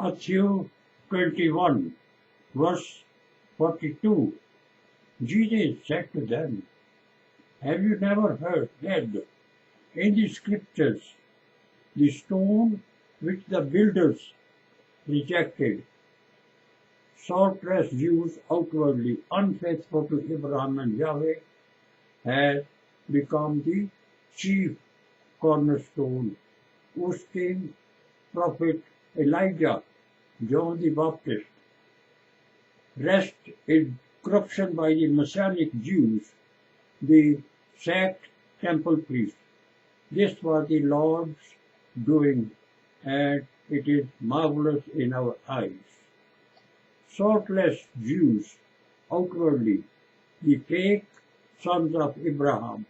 Matthew 21, verse 42. Jesus said to them, "Have you never read in the scriptures, the stone which the builders rejected, saltless Jews outwardly, unfaithful to Abraham and Yahweh, has become the chief cornerstone, whose came prophet Elijah, John the Baptist, rest in corruption by the Messianic Jews, the sect temple priests. This was the Lord's doing, and it is marvelous in our eyes. Saltless Jews, outwardly, the fake sons of Abraham,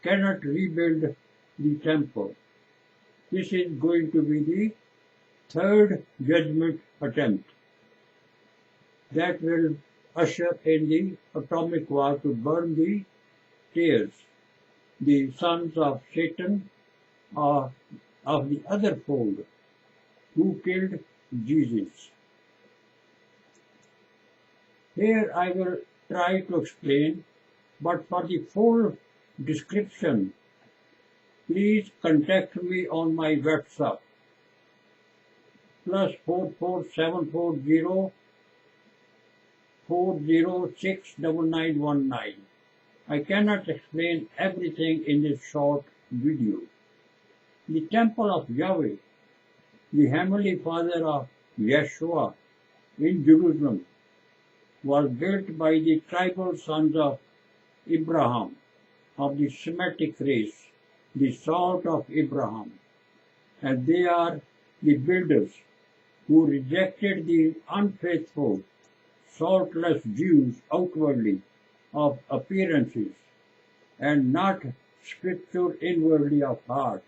cannot rebuild the temple. This is going to be the third judgment attempt that will usher in the atomic war to burn the tares, the sons of Satan or of the other fold who killed Jesus. Here I will try to explain, but for the full description, please contact me on my WhatsApp +44740 4069919. I cannot explain everything in this short video. The temple of Yahweh, the Heavenly Father of Yeshua in Jerusalem, was built by the tribal sons of Abraham, of the Semitic race, the salt of Abraham, and they are the builders who rejected the unfaithful, saltless Jews outwardly of appearances, and not scripture inwardly of heart,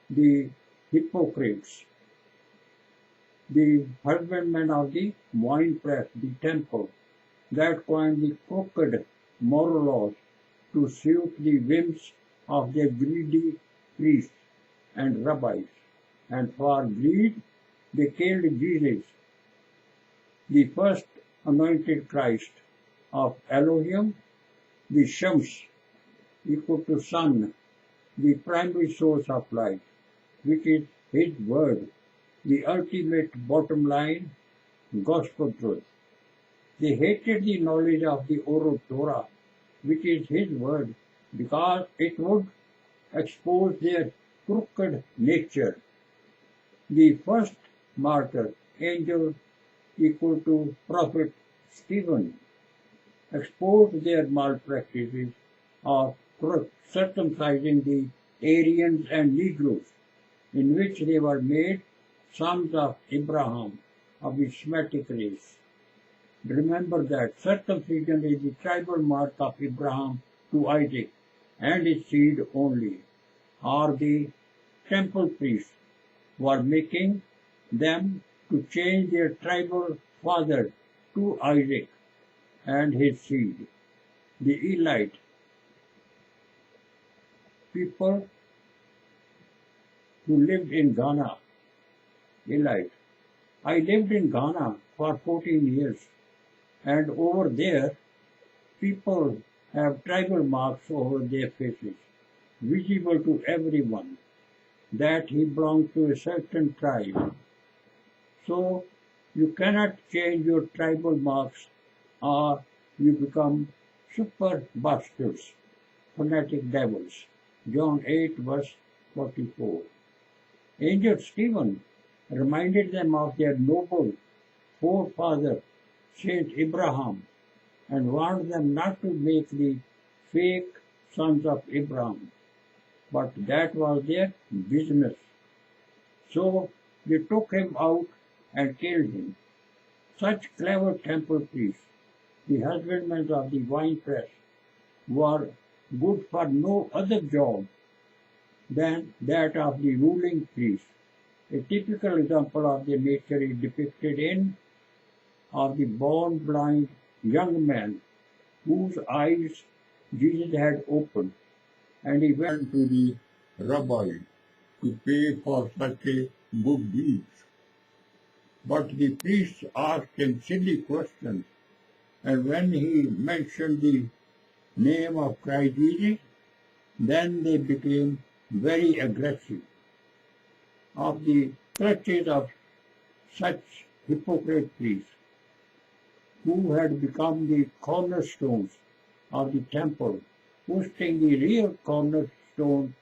the hypocrites, the husbandmen of the winepress, the temple, that coined the crooked moral laws to suit the whims of their greedy priests and rabbis, and for greed they killed Jesus, the first anointed Christ of Elohim, the Shams, equal to sun, the primary source of life, which is His word, the ultimate bottom line, gospel truth. They hated the knowledge of the oral Torah, which is His word, because it would expose their crooked nature. The first martyr, angel equal to prophet Stephen, exposed their malpractices of circumcising the Aryans and Negroes, in which they were made sons of Abraham of the Semitic race. Remember that circumcision is the tribal mark of Abraham to Isaac and his seed only, or the temple priests were making them to change their tribal father to Isaac and his seed. The Elite people who lived in Ghana, Elite. I lived in Ghana for 14 years, and over there people have tribal marks over their faces, visible to everyone, that he belongs to a certain tribe. So you cannot change your tribal marks or you become super bastards, fanatic devils. John 8 verse 44. Angel Stephen reminded them of their noble forefather, Saint Abraham, and warned them not to make the fake sons of Abraham, but that was their business. So they took him out and killed him. Such clever temple priests, the husbandmen of the winepress, were good for no other job than that of the ruling priest. A typical example of their nature is depicted in of the born blind young man whose eyes Jesus had opened, and he went to the rabbi to pay for such a good deed. But the priests asked him silly questions, and when he mentioned the name of Christ Jesus, then they became very aggressive. Of the clutches of such hypocrite priests, who had become the cornerstones of the temple, boasting the real cornerstone,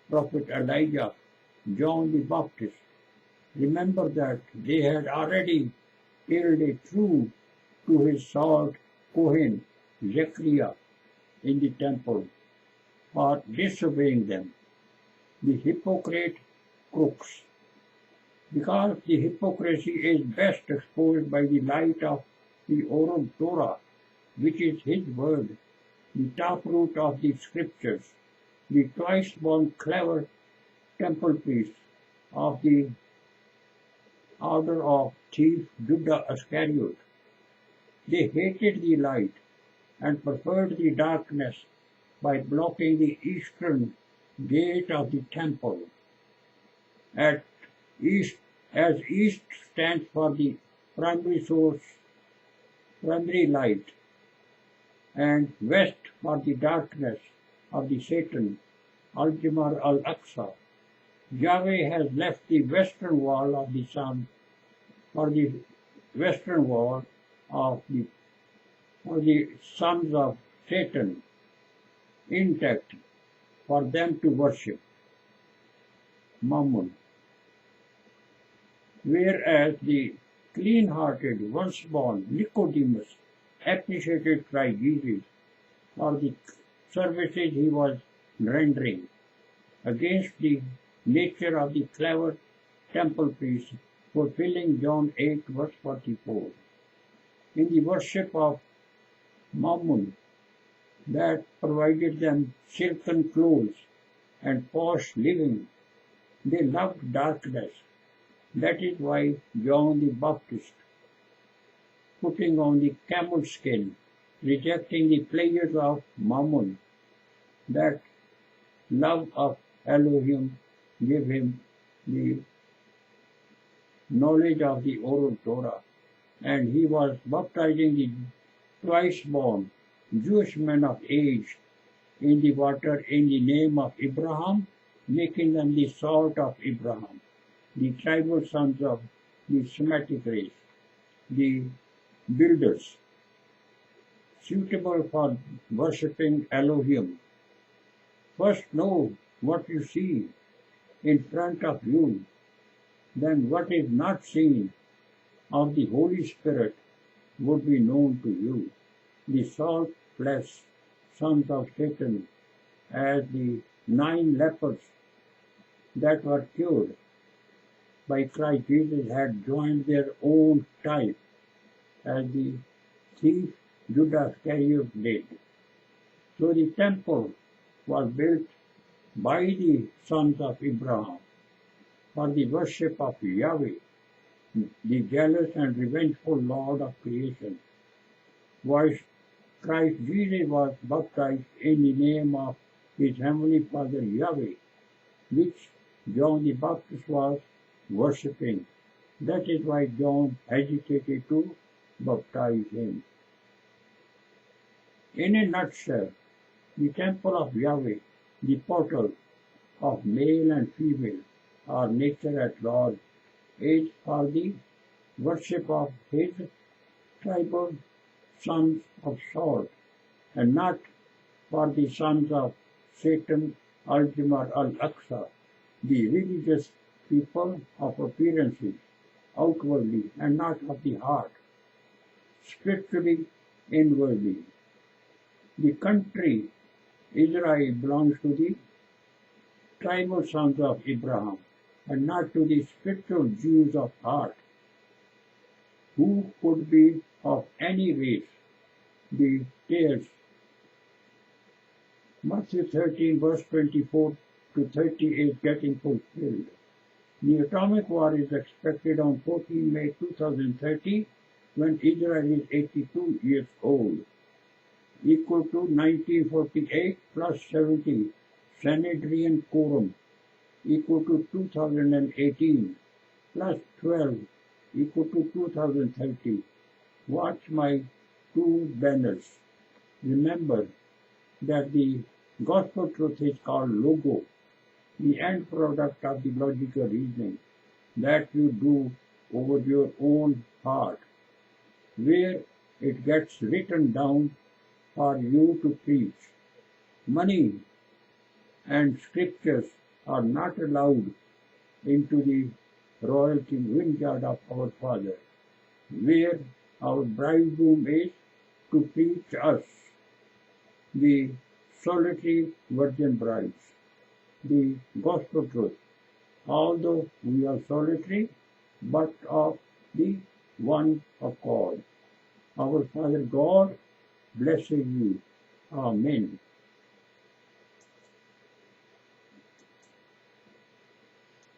Prophet Elijah, John the Baptist. Remember that they had already killed a true to his sword Kohen, Zechariah, in the temple for disobeying them. The hypocrite crooks. Because the hypocrisy is best exposed by the light of the oral Torah, which is his word, the taproot of the scriptures, the twice-born clever temple priests of the order of thief Judas Iscariot. They hated the light and preferred the darkness by blocking the eastern gate of the temple. At east, as east stands for the primary source, primary light, and west for the darkness of the Satan, Al-Jamar al-Aqsa. Yahweh has left the western wall of the sun for the western wall of the for the sons of Satan intact for them to worship Mammon. Whereas the clean-hearted, once-born Nicodemus appreciated Christ Jesus for the services he was rendering against the nature of the clever temple priest, fulfilling John 8 verse 44. In the worship of Mammon that provided them silken clothes and posh living, they loved darkness. That is why John the Baptist, putting on the camel skin, rejecting the pleasures of Mammon, that love of Elohim gave him the knowledge of the oral Torah, and he was baptizing the twice-born Jewish men of age in the water in the name of Abraham, making them the salt of Abraham, the tribal sons of the Semitic race, the builders, suitable for worshipping Elohim. First know what you see in front of you, then what is not seen of the Holy Spirit would be known to you. The salt flesh sons of Satan, as the 9 lepers that were cured by Christ Jesus had joined their own type, as the thief Judas Iscariot did. So the temple was built by the sons of Abraham for the worship of Yahweh, the jealous and revengeful Lord of creation. Whilst Christ Jesus was baptized in the name of his heavenly Father Yahweh, which John the Baptist was worshipping. That is why John hesitated to baptize him. In a nutshell, the temple of Yahweh, the portal of male and female, or nature at large, is for the worship of his tribal sons of salt, and not for the sons of Satan, Al-Jamar al-Aqsa, the religious people of appearances, outwardly, and not of the heart, spiritually, inwardly. The country Israel belongs to the tribal sons of Abraham, and not to the spiritual Jews of heart, who could be of any race. The tears. Matthew 13 verse 24 to 30 is getting fulfilled. The atomic war is expected on 14 May 2030, when Israel is 82 years old, equal to 1948 plus 70 Sanhedrin quorum, equal to 2018 plus 12 equal to 2030. Watch my two banners. Remember that the gospel truth is called logo, the end product of the logical reasoning that you do over your own heart, where it gets written down for you to preach. Money and scriptures are not allowed into the royalty vineyard of our Father, where our bridegroom is to preach us, the solitary virgin brides, the gospel truth, although we are solitary, but of the one of God. Our Father God blesses you. Amen.